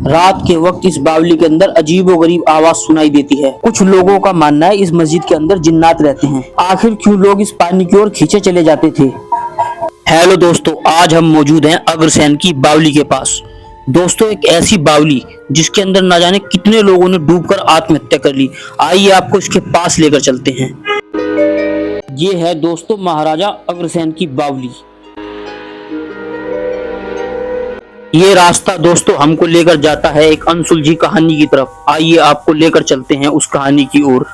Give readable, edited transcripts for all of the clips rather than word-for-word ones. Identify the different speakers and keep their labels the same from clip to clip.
Speaker 1: रात के वक्त इस बावली के अंदर अजीबोगरीब आवाज सुनाई देती है। कुछ लोगों का मानना है इस मस्जिद के अंदर जिन्नात रहते हैं। आखिर क्यों लोग इस पानी की ओर खींचे चले जाते थे। हेलो दोस्तों, आज हम मौजूद हैं अग्रसेन की बावली के पास। दोस्तों, एक ऐसी बावली जिसके अंदर ना जाने कितने लोगों ने डूबकर आत्महत्या कर ली। आइए आपको इसके पास लेकर चलते हैं। ये है दोस्तों महाराजा अग्रसेन की बावली। ये रास्ता दोस्तों हमको लेकर जाता है एक अनसुलझी कहानी की तरफ। आइए आपको लेकर चलते हैं उस कहानी की ओर।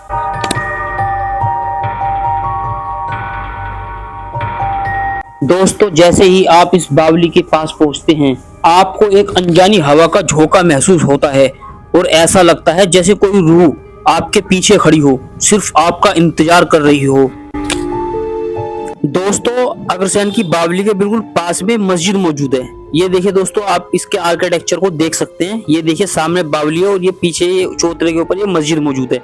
Speaker 1: दोस्तों, जैसे ही आप इस बावली के पास पहुंचते हैं, आपको एक अनजानी हवा का झोंका महसूस होता है और ऐसा लगता है जैसे कोई रूह आपके पीछे खड़ी हो, सिर्फ आपका इंतजार कर रही हो। दोस्तों, अग्रसेन की बावली के बिल्कुल पास में मस्जिद मौजूद है। ये देखिए दोस्तों, आप इसके आर्किटेक्चर को देख सकते हैं। ये देखिए सामने बावली है और ये पीछे ये चौतरे के ऊपर ये मस्जिद मौजूद है।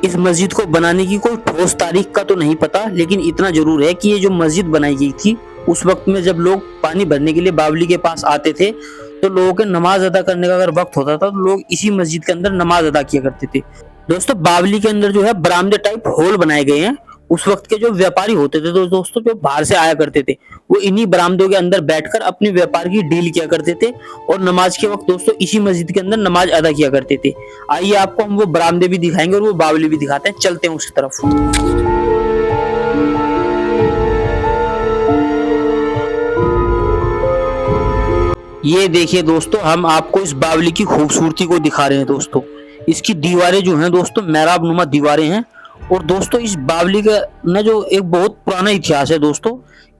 Speaker 1: इस मस्जिद को बनाने की कोई ठोस तारीख का तो नहीं पता, लेकिन इतना जरूर है कि ये जो मस्जिद बनाई गई थी उस वक्त में जब लोग पानी भरने के लिए बावली के पास आते थे, तो लोगों के नमाज अदा करने का अगर वक्त होता था तो लोग इसी मस्जिद के अंदर नमाज अदा किया करते थे। दोस्तों, बावली के अंदर जो है बरामदे टाइप होल बनाए गए हैं। उस वक्त के जो व्यापारी होते थे तो दोस्तों जो बाहर से आया करते थे, वो इन्हीं बरामदों के अंदर बैठकर अपने व्यापार की डील किया करते थे और नमाज के वक्त दोस्तों इसी मस्जिद के अंदर नमाज अदा किया करते थे। आइए आपको हम वो बरामदे भी दिखाएंगे और वो बावली भी दिखाते हैं। चलते हैं उसकी तरफ। ये देखिए दोस्तों, हम आपको इस बावली की खूबसूरती को दिखा रहे हैं। दोस्तों, इसकी दीवारें जो हैं दोस्तों मेहराब नुमा दीवारें हैं। और दोस्तों, इस बावली का ना जो एक बहुत पुराना इतिहास है दोस्तों,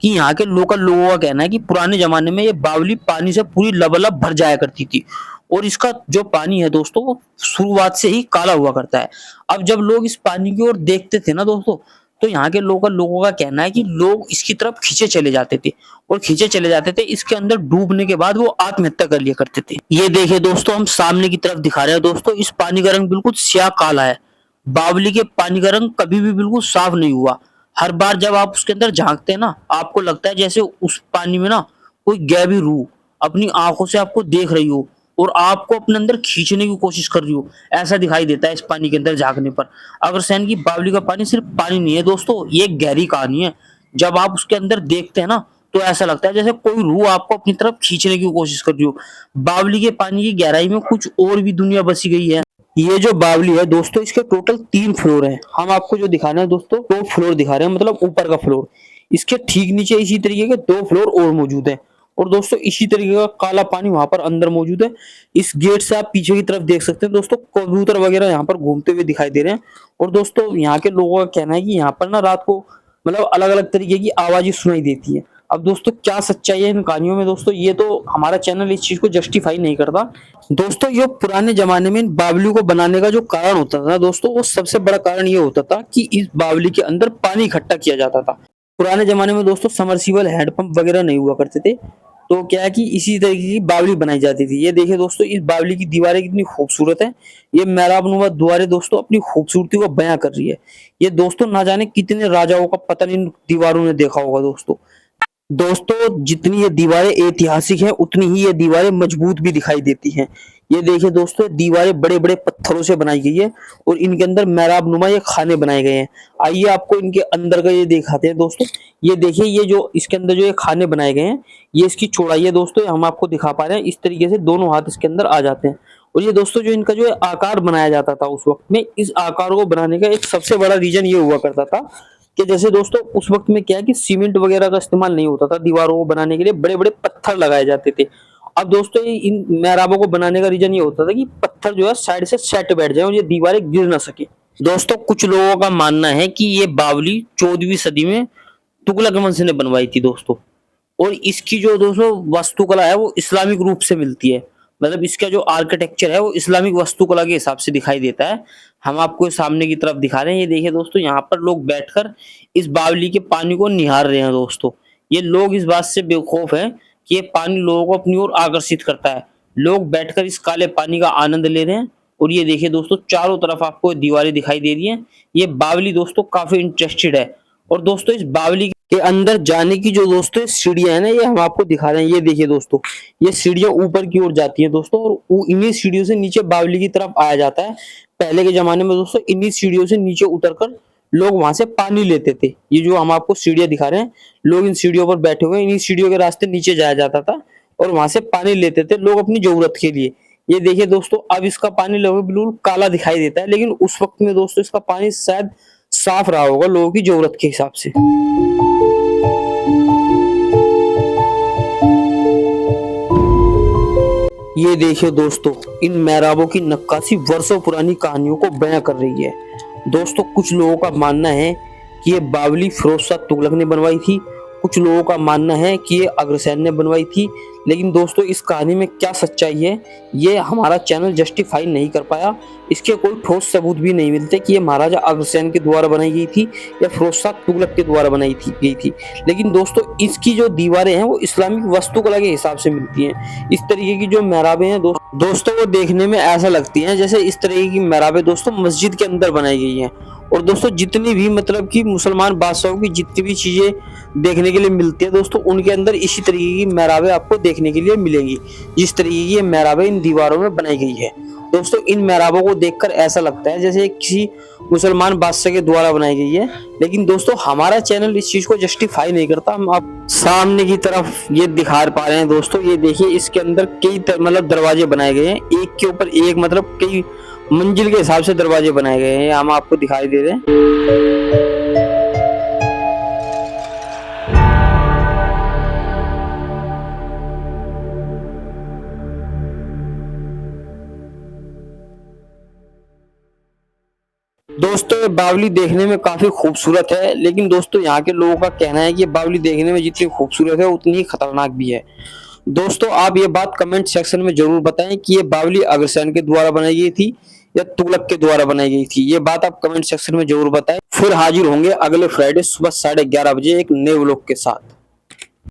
Speaker 1: कि यहाँ के लोकल लोगों का कहना है कि पुराने जमाने में ये बावली पानी से पूरी लबालब भर जाया करती थी और इसका जो पानी है दोस्तों वो शुरुआत से ही काला हुआ करता है। अब जब लोग इस पानी की ओर देखते थे ना दोस्तों, तो यहाँ के लोकल लोगों का कहना है कि लोग इसकी तरफ खींचे चले जाते थे और खींचे चले जाते थे। इसके अंदर डूबने के बाद वो आत्महत्या कर लिया करते थे। ये देखिए दोस्तों, हम सामने की तरफ दिखा रहे हैं। दोस्तों, इस पानी का रंग बिल्कुल स्याह काला है। बावली के पानी का रंग कभी भी बिल्कुल साफ नहीं हुआ। हर बार जब आप उसके अंदर झांकते हैं ना, आपको लगता है जैसे उस पानी में ना कोई गैबी रूह अपनी आंखों से आपको देख रही हो और आपको अपने अंदर खींचने की कोशिश कर रही हो। ऐसा दिखाई देता है इस पानी के अंदर झांकने पर। अग्रसेन की बावली का पानी सिर्फ पानी नहीं है दोस्तों, ये एक गहरी कहानी है। जब आप उसके अंदर देखते हैं ना, तो ऐसा लगता है जैसे कोई रूह आपको अपनी तरफ खींचने की कोशिश कर रही हो। बावली के पानी की गहराई में कुछ और भी दुनिया बसी गई है। ये जो बावली है दोस्तों, इसके टोटल 3 फ्लोर हैं। हम आपको जो दिखा रहे हैं दोस्तों, 2 फ्लोर दिखा रहे हैं, मतलब ऊपर का फ्लोर। इसके ठीक नीचे इसी तरीके के 2 फ्लोर और मौजूद हैं। और दोस्तों, इसी तरीके का काला पानी वहां पर अंदर मौजूद है। इस गेट से आप पीछे की तरफ देख सकते हैं दोस्तों, कबूतर वगैरह यहाँ पर घूमते हुए दिखाई दे रहे हैं। और दोस्तों, यहाँ के लोगों का कहना है कि यहाँ पर ना रात को मतलब अलग अलग तरीके की आवाजें सुनाई देती है। अब दोस्तों, क्या सच्चाई है इन कहानियों में दोस्तों, ये तो हमारा चैनल इस चीज को जस्टिफाई नहीं करता। दोस्तों, ये पुराने जमाने में इन बावली को बनाने का जो कारण होता था दोस्तों, वो सबसे बड़ा कारण ये होता था कि इस बावली के अंदर पानी इकट्ठा किया जाता था। पुराने जमाने में दोस्तों समरसीबल हैंडपंप वगैरह नहीं हुआ करते थे, तो क्या है कि इसी तरीके की बावली बनाई जाती थी। ये देखिए दोस्तों, इस बावली की दीवारें कितनी खूबसूरत है। ये मेहराबनुमा दीवारें दोस्तों अपनी खूबसूरती को बयां कर रही है। ये दोस्तों ना जाने कितने राजाओं का पतन इन दीवारों ने देखा होगा दोस्तों। दोस्तों, जितनी ये दीवारें ऐतिहासिक हैं, उतनी ही ये दीवारें मजबूत भी दिखाई देती हैं। ये देखिए दोस्तों, दीवारें बड़े बड़े पत्थरों से बनाई गई है और इनके अंदर मेहराब नुमा ये खाने बनाए गए हैं। आइए आपको इनके अंदर का ये दिखाते हैं दोस्तों। ये देखिए, ये जो इसके अंदर जो ये खाने बनाए गए हैं, ये इसकी चौड़ाई है दोस्तों, हम आपको दिखा पा रहे हैं। इस तरीके से दोनों हाथ इसके अंदर आ जाते हैं। और ये दोस्तों, जो इनका जो है आकार बनाया जाता था उस वक्त में, इस आकार को बनाने का एक सबसे बड़ा रीजन ये हुआ करता था कि जैसे दोस्तों उस वक्त में क्या है कि सीमेंट वगैरह का इस्तेमाल नहीं होता था। दीवारों को बनाने के लिए बड़े बड़े पत्थर लगाए जाते थे। अब दोस्तों, इन मेहराबों को बनाने का रीजन ये होता था कि पत्थर जो है साइड से सेट बैठ जाए और ये दीवारें गिर ना सके। दोस्तों, कुछ लोगों का मानना है कि ये बावली 14वीं सदी में तुगलक वंश ने बनवाई थी दोस्तों। और इसकी जो दोस्तों वास्तुकला है वो इस्लामिक रूप से मिलती है। मतलब इसका जो आर्किटेक्चर है वो इस्लामिक वास्तुकला के हिसाब से दिखाई देता है। हम आपको सामने की तरफ दिखा रहे हैं। ये देखिए दोस्तों, यहाँ पर लोग बैठकर इस बावली के पानी को निहार रहे हैं दोस्तों। ये लोग इस बात से बेखौफ हैं कि ये पानी लोगों को अपनी ओर आकर्षित करता है। लोग बैठकर इस काले पानी का आनंद ले रहे हैं। और ये देखिए दोस्तों, चारों तरफ आपको दीवारें दिखाई दे रही हैं। ये बावली दोस्तों काफी इंटरेस्टेड है। और दोस्तों, इस बावली के अंदर जाने की जो दोस्तों सीढ़ियां है ना, ये हम आपको दिखा रहे हैं। ये देखिए दोस्तों, ये सीढ़ियां ऊपर की ओर जाती हैं दोस्तों, और इन्हीं सीढ़ियों से नीचे बावली की तरफ आया जाता है। पहले के जमाने में दोस्तों इन्हीं सीढ़ियों से नीचे उतरकर लोग वहां से पानी लेते थे। ये जो हम आपको सीढ़ियां दिखा रहे हैं, लोग इन सीढ़ियों पर बैठे हुए हैं, इन्हीं सीढ़ियों के रास्ते नीचे जाया जाता था और वहां से पानी लेते थे लोग अपनी जरूरत के लिए। ये देखिए दोस्तों, अब इसका पानी लगभग बिल्कुल काला दिखाई देता है, लेकिन उस वक्त में दोस्तों इसका पानी शायद साफ रहा होगा लोगों की जरूरत के हिसाब से। ये देखिए दोस्तों, इन मेहराबों की नक्काशी वर्षों पुरानी कहानियों को बयां कर रही है। दोस्तों कुछ लोगों का मानना है कि ये बावली फिरोज शाह तुगलक ने बनवाई थी, कुछ लोगों का मानना है कि ये अग्रसेन ने बनवाई थी। लेकिन दोस्तों इस कहानी में क्या सच्चाई है, ये हमारा चैनल जस्टिफाई नहीं कर पाया। इसके कोई ठोस सबूत भी नहीं मिलते कि ये महाराजा अग्रसेन के द्वारा बनाई गई थी या फिरोज शाह तुगलक के द्वारा बनाई गई थी। लेकिन दोस्तों इसकी जो दीवारें हैं वो इस्लामिक वास्तुकला के हिसाब से मिलती हैं। इस तरीके की जो मेहराबें हैं दोस्तों वो देखने में ऐसा लगती हैं जैसे इस तरीके की मेहराबें दोस्तों मस्जिद के अंदर बनाई गई हैं। और दोस्तों जितनी भी मतलब कि मुसलमान बादशाहों की जितनी भी चीजें देखने के लिए मिलती है दोस्तों, उनके अंदर इसी तरीके की मेहराबें आपको देखने के लिए मिलेंगी, जिस तरीके की ये मेहराबें इन दीवारों में बनाई गई है। दोस्तों इन मेहराबों को देखकर ऐसा लगता है जैसे किसी मुसलमान बादशाह के द्वारा बनाई गई है। लेकिन दोस्तों हमारा चैनल इस चीज को जस्टिफाई नहीं करता। हम आप सामने की तरफ ये दिखा पा रहे हैं दोस्तों, ये देखिए इसके अंदर कई मतलब दरवाजे बनाए गए हैं, एक के ऊपर एक, मतलब कई मंजिल के हिसाब से दरवाजे बनाए गए हैं, हम आपको दिखाई दे रहे हैं। दोस्तों ये बावली देखने में काफी खूबसूरत है, लेकिन दोस्तों यहाँ के लोगों का कहना है कि ये बावली देखने में जितनी खूबसूरत है उतनी ही खतरनाक भी है। दोस्तों आप ये बात कमेंट सेक्शन में जरूर बताएं कि ये बावली अग्रसेन के द्वारा बनाई गई थी या तुगलक के द्वारा बनाई गई थी। ये बात आप कमेंट सेक्शन में जरूर बताएं। फिर हाजिर होंगे अगले फ्राइडे सुबह 11:30 बजे एक नए व्लॉग के साथ।